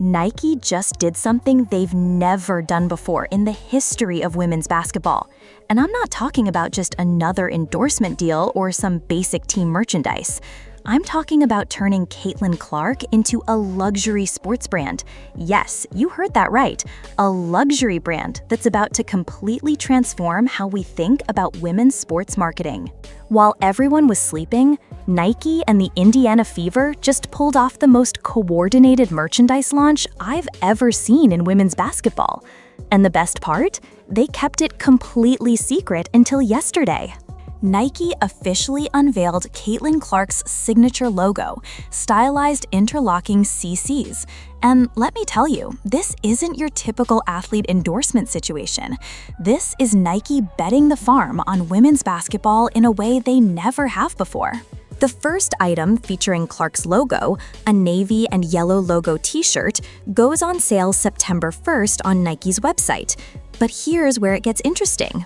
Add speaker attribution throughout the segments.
Speaker 1: Nike just did something they've never done before in the history of women's basketball. And I'm not talking about just another endorsement deal or some basic team merchandise. I'm talking about turning Caitlin Clark into a luxury sports brand. Yes, you heard that right. A luxury brand that's about to completely transform how we think about women's sports marketing. While everyone was sleeping, Nike and the Indiana Fever just pulled off the most coordinated merchandise launch I've ever seen in women's basketball. And the best part? They kept it completely secret until yesterday. Nike officially unveiled Caitlin Clark's signature logo, stylized interlocking CCs. And let me tell you, this isn't your typical athlete endorsement situation. This is Nike betting the farm on women's basketball in a way they never have before. The first item featuring Clark's logo, a navy and yellow logo t-shirt, goes on sale September 1st on Nike's website. But here's where it gets interesting.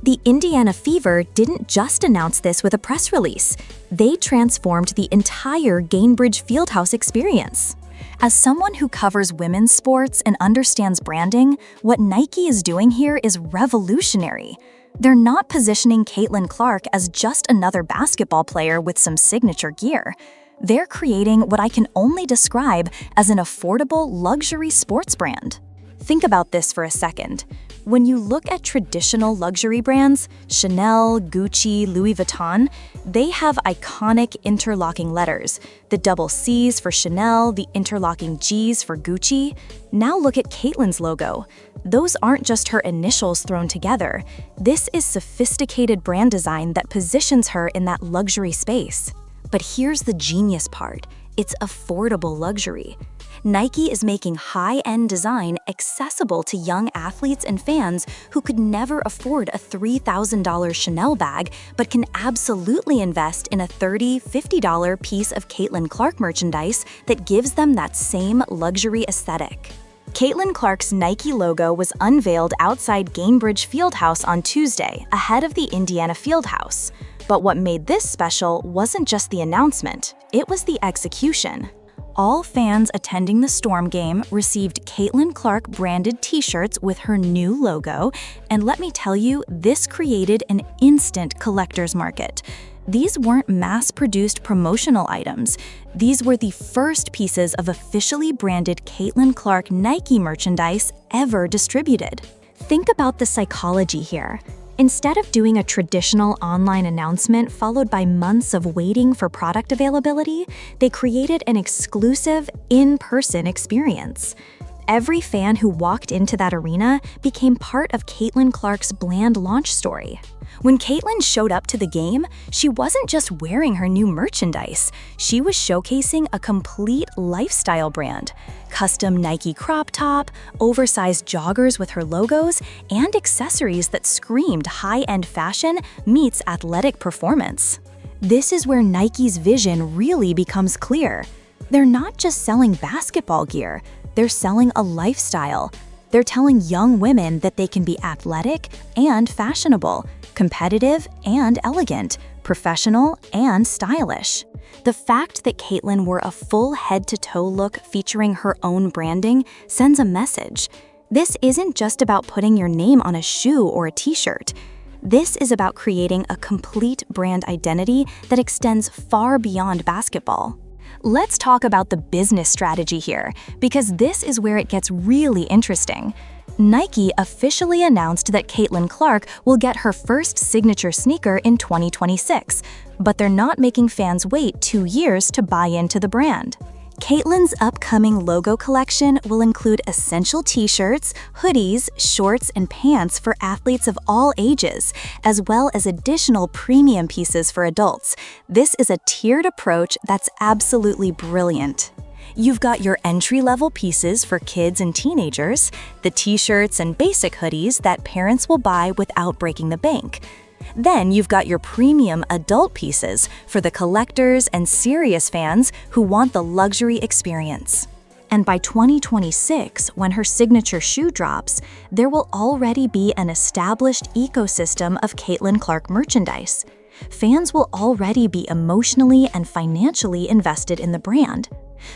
Speaker 1: The Indiana Fever didn't just announce this with a press release. They transformed the entire Gainbridge Fieldhouse experience. As someone who covers women's sports and understands branding, what Nike is doing here is revolutionary. They're not positioning Caitlin Clark as just another basketball player with some signature gear. They're creating what I can only describe as an affordable luxury sports brand. Think about this for a second. When you look at traditional luxury brands, Chanel, Gucci, Louis Vuitton, they have iconic interlocking letters, the double C's for Chanel, the interlocking G's for Gucci. Now look at Caitlin's logo. Those aren't just her initials thrown together. This is sophisticated brand design that positions her in that luxury space. But here's the genius part. It's affordable luxury. Nike is making high-end design accessible to young athletes and fans who could never afford a $3,000 Chanel bag but can absolutely invest in a $30, $50 piece of Caitlin Clark merchandise that gives them that same luxury aesthetic. Caitlin Clark's Nike logo was unveiled outside Gainbridge Fieldhouse on Tuesday, ahead of the Indiana Fieldhouse. But what made this special wasn't just the announcement, it was the execution. All fans attending the Storm game received Caitlin Clark branded t-shirts with her new logo, and let me tell you, this created an instant collector's market. These weren't mass-produced promotional items. These were the first pieces of officially branded Caitlin Clark Nike merchandise ever distributed. Think about the psychology here. Instead of doing a traditional online announcement followed by months of waiting for product availability, they created an exclusive, in-person experience. Every fan who walked into that arena became part of Caitlin Clark's bland launch story. When Caitlin showed up to the game, she wasn't just wearing her new merchandise. She was showcasing a complete lifestyle brand. Custom Nike crop top, oversized joggers with her logos, and accessories that screamed high-end fashion meets athletic performance. This is where Nike's vision really becomes clear. They're not just selling basketball gear, they're selling a lifestyle. They're telling young women that they can be athletic and fashionable, competitive and elegant, professional and stylish. The fact that Caitlin wore a full head-to-toe look featuring her own branding sends a message. This isn't just about putting your name on a shoe or a t-shirt. This is about creating a complete brand identity that extends far beyond basketball. Let's talk about the business strategy here, because this is where it gets really interesting. Nike officially announced that Caitlin Clark will get her first signature sneaker in 2026, but they're not making fans wait 2 years to buy into the brand. Caitlin's upcoming logo collection will include essential t-shirts, hoodies, shorts, and pants for athletes of all ages, as well as additional premium pieces for adults. This is a tiered approach that's absolutely brilliant. You've got your entry-level pieces for kids and teenagers, the t-shirts and basic hoodies that parents will buy without breaking the bank. Then you've got your premium adult pieces for the collectors and serious fans who want the luxury experience. And by 2026, when her signature shoe drops, there will already be an established ecosystem of Caitlin Clark merchandise. Fans will already be emotionally and financially invested in the brand.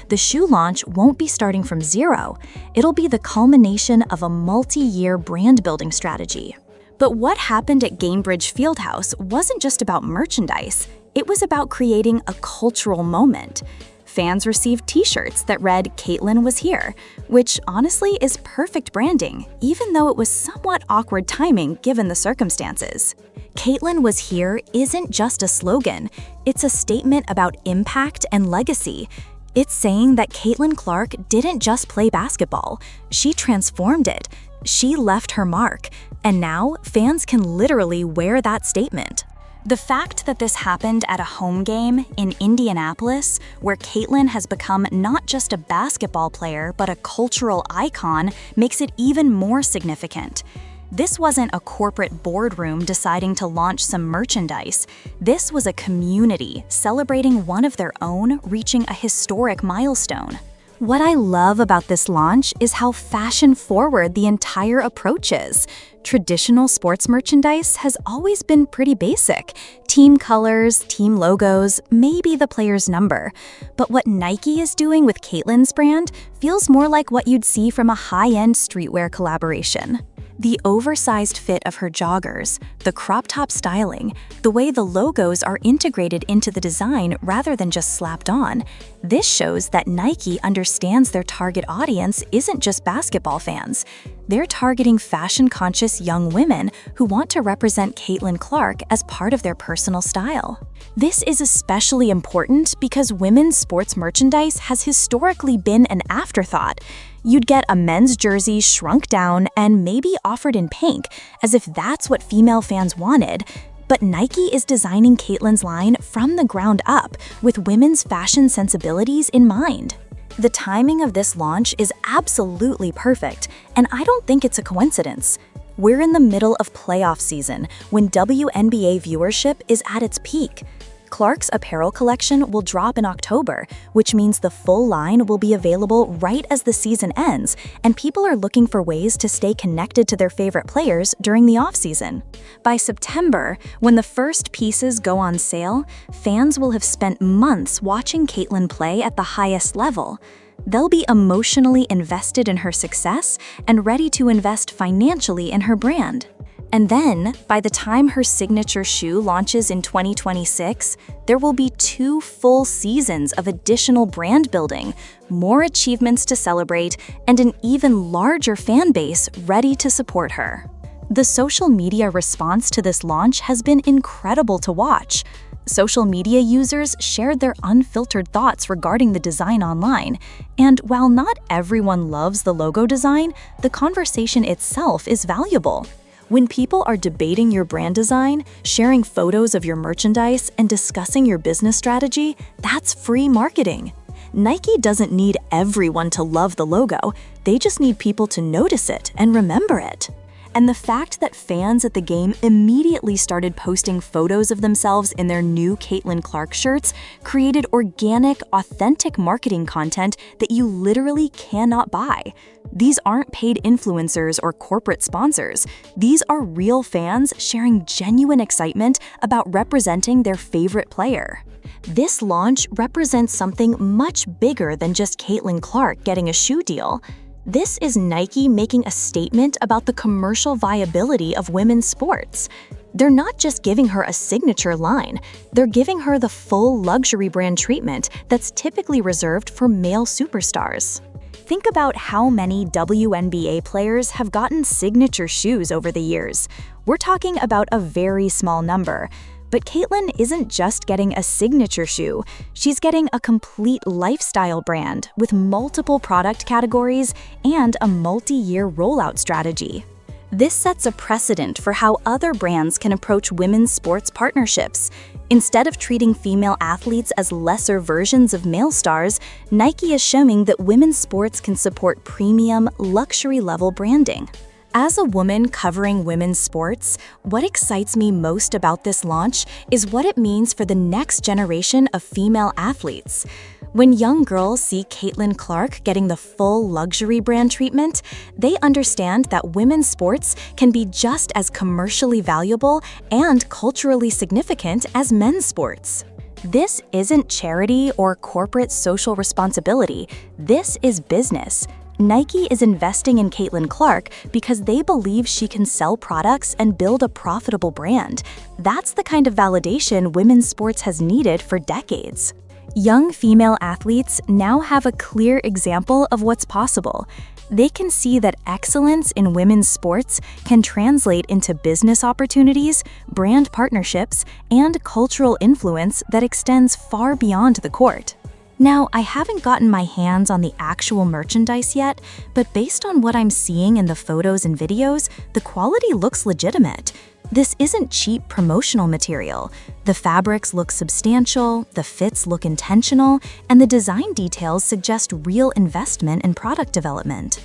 Speaker 1: The shoe launch won't be starting from zero. It'll be the culmination of a multi-year brand-building strategy. But what happened at Gainbridge Fieldhouse wasn't just about merchandise. It was about creating a cultural moment. Fans received t-shirts that read "Caitlin was here," which honestly is perfect branding, even though it was somewhat awkward timing given the circumstances. "Caitlin was here" isn't just a slogan, it's a statement about impact and legacy. It's saying that Caitlin Clark didn't just play basketball, she transformed it. She left her mark, and now fans can literally wear that statement. The fact that this happened at a home game in Indianapolis, where Caitlin has become not just a basketball player but a cultural icon, makes it even more significant. This wasn't a corporate boardroom deciding to launch some merchandise. This was a community celebrating one of their own reaching a historic milestone. What I love about this launch is how fashion-forward the entire approach is. Traditional sports merchandise has always been pretty basic. Team colors, team logos, maybe the player's number. But what Nike is doing with Caitlin's brand feels more like what you'd see from a high-end streetwear collaboration. The oversized fit of her joggers, the crop top styling, the way the logos are integrated into the design rather than just slapped on. This shows that Nike understands their target audience isn't just basketball fans. They're targeting fashion-conscious young women who want to represent Caitlin Clark as part of their personal style. This is especially important because women's sports merchandise has historically been an afterthought. You'd get a men's jersey shrunk down and maybe offered in pink, as if that's what female fans wanted. But Nike is designing Caitlin's line from the ground up, with women's fashion sensibilities in mind. The timing of this launch is absolutely perfect, and I don't think it's a coincidence. We're in the middle of playoff season, when WNBA viewership is at its peak. Clark's apparel collection will drop in October, which means the full line will be available right as the season ends, and people are looking for ways to stay connected to their favorite players during the off-season. By September, when the first pieces go on sale, fans will have spent months watching Caitlin play at the highest level. They'll be emotionally invested in her success and ready to invest financially in her brand. And then, by the time her signature shoe launches in 2026, there will be 2 full seasons of additional brand building, more achievements to celebrate, and an even larger fan base ready to support her. The social media response to this launch has been incredible to watch. Social media users shared their unfiltered thoughts regarding the design online, and while not everyone loves the logo design, the conversation itself is valuable. When people are debating your brand design, sharing photos of your merchandise, and discussing your business strategy, that's free marketing. Nike doesn't need everyone to love the logo, they just need people to notice it and remember it. And the fact that fans at the game immediately started posting photos of themselves in their new Caitlin Clark shirts created organic, authentic marketing content that you literally cannot buy. These aren't paid influencers or corporate sponsors. These are real fans sharing genuine excitement about representing their favorite player. This launch represents something much bigger than just Caitlin Clark getting a shoe deal. This is Nike making a statement about the commercial viability of women's sports. They're not just giving her a signature line, they're giving her the full luxury brand treatment that's typically reserved for male superstars. Think about how many WNBA players have gotten signature shoes over the years. We're talking about a very small number. But Caitlin isn't just getting a signature shoe, she's getting a complete lifestyle brand with multiple product categories and a multi-year rollout strategy. This sets a precedent for how other brands can approach women's sports partnerships. Instead of treating female athletes as lesser versions of male stars, Nike is showing that women's sports can support premium, luxury-level branding. As a woman covering women's sports, what excites me most about this launch is what it means for the next generation of female athletes. When young girls see Caitlin Clark getting the full luxury brand treatment, they understand that women's sports can be just as commercially valuable and culturally significant as men's sports. This isn't charity or corporate social responsibility. This is business. Nike is investing in Caitlin Clark because they believe she can sell products and build a profitable brand. That's the kind of validation women's sports has needed for decades. Young female athletes now have a clear example of what's possible. They can see that excellence in women's sports can translate into business opportunities, brand partnerships, and cultural influence that extends far beyond the court. Now, I haven't gotten my hands on the actual merchandise yet, but based on what I'm seeing in the photos and videos, the quality looks legitimate. This isn't cheap promotional material. The fabrics look substantial, the fits look intentional, and the design details suggest real investment in product development.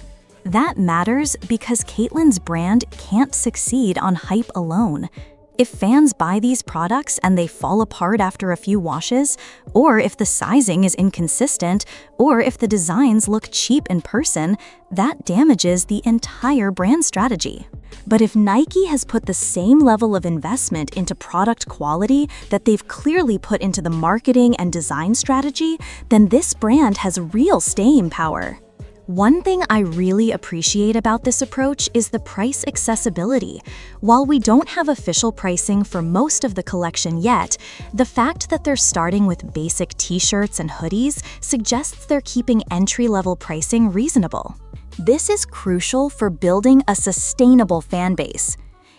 Speaker 1: That matters because Caitlin's brand can't succeed on hype alone. If fans buy these products and they fall apart after a few washes, or if the sizing is inconsistent, or if the designs look cheap in person, that damages the entire brand strategy. But if Nike has put the same level of investment into product quality that they've clearly put into the marketing and design strategy, then this brand has real staying power. One thing I really appreciate about this approach is the price accessibility. While we don't have official pricing for most of the collection yet, the fact that they're starting with basic t-shirts and hoodies suggests they're keeping entry-level pricing reasonable. This is crucial for building a sustainable fan base.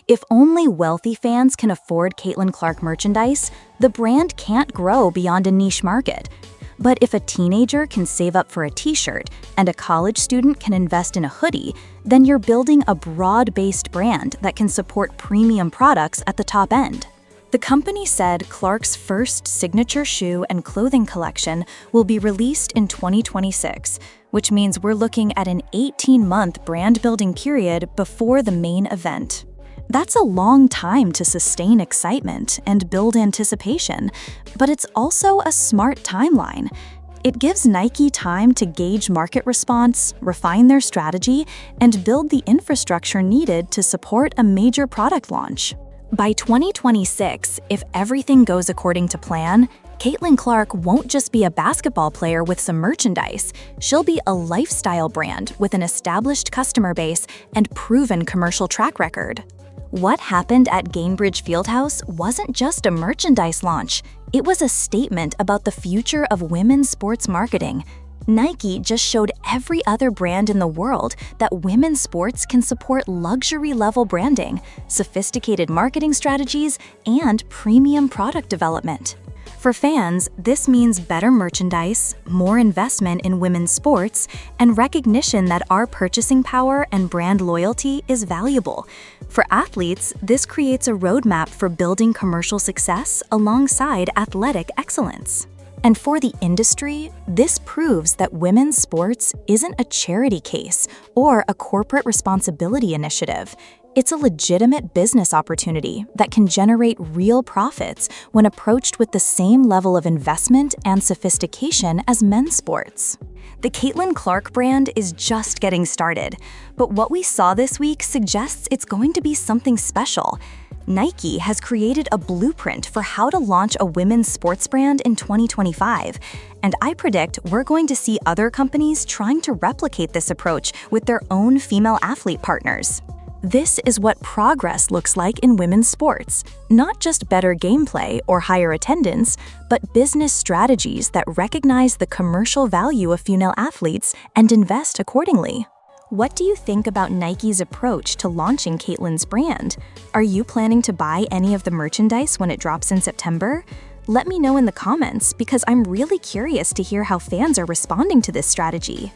Speaker 1: If only wealthy fans can afford Caitlin Clark merchandise, the brand can't grow beyond a niche market. But if a teenager can save up for a t-shirt and a college student can invest in a hoodie, then you're building a broad-based brand that can support premium products at the top end. The company said Clark's first signature shoe and clothing collection will be released in 2026, which means we're looking at an 18-month brand-building period before the main event. That's a long time to sustain excitement and build anticipation, but it's also a smart timeline. It gives Nike time to gauge market response, refine their strategy, and build the infrastructure needed to support a major product launch. By 2026, if everything goes according to plan, Caitlin Clark won't just be a basketball player with some merchandise. She'll be a lifestyle brand with an established customer base and proven commercial track record. What happened at Gainbridge Fieldhouse wasn't just a merchandise launch. It was a statement about the future of women's sports marketing. Nike just showed every other brand in the world that women's sports can support luxury-level branding, sophisticated marketing strategies, and premium product development. For fans, this means better merchandise, more investment in women's sports, and recognition that our purchasing power and brand loyalty is valuable. For athletes, this creates a roadmap for building commercial success alongside athletic excellence. And for the industry, this proves that women's sports isn't a charity case or a corporate responsibility initiative. It's a legitimate business opportunity that can generate real profits when approached with the same level of investment and sophistication as men's sports. The Caitlin Clark brand is just getting started, but what we saw this week suggests it's going to be something special. Nike has created a blueprint for how to launch a women's sports brand in 2025, and I predict we're going to see other companies trying to replicate this approach with their own female athlete partners. This is what progress looks like in women's sports, not just better gameplay or higher attendance, but business strategies that recognize the commercial value of female athletes and invest accordingly. What do you think about Nike's approach to launching Caitlin's brand? Are you planning to buy any of the merchandise when it drops in September? Let me know in the comments because I'm really curious to hear how fans are responding to this strategy.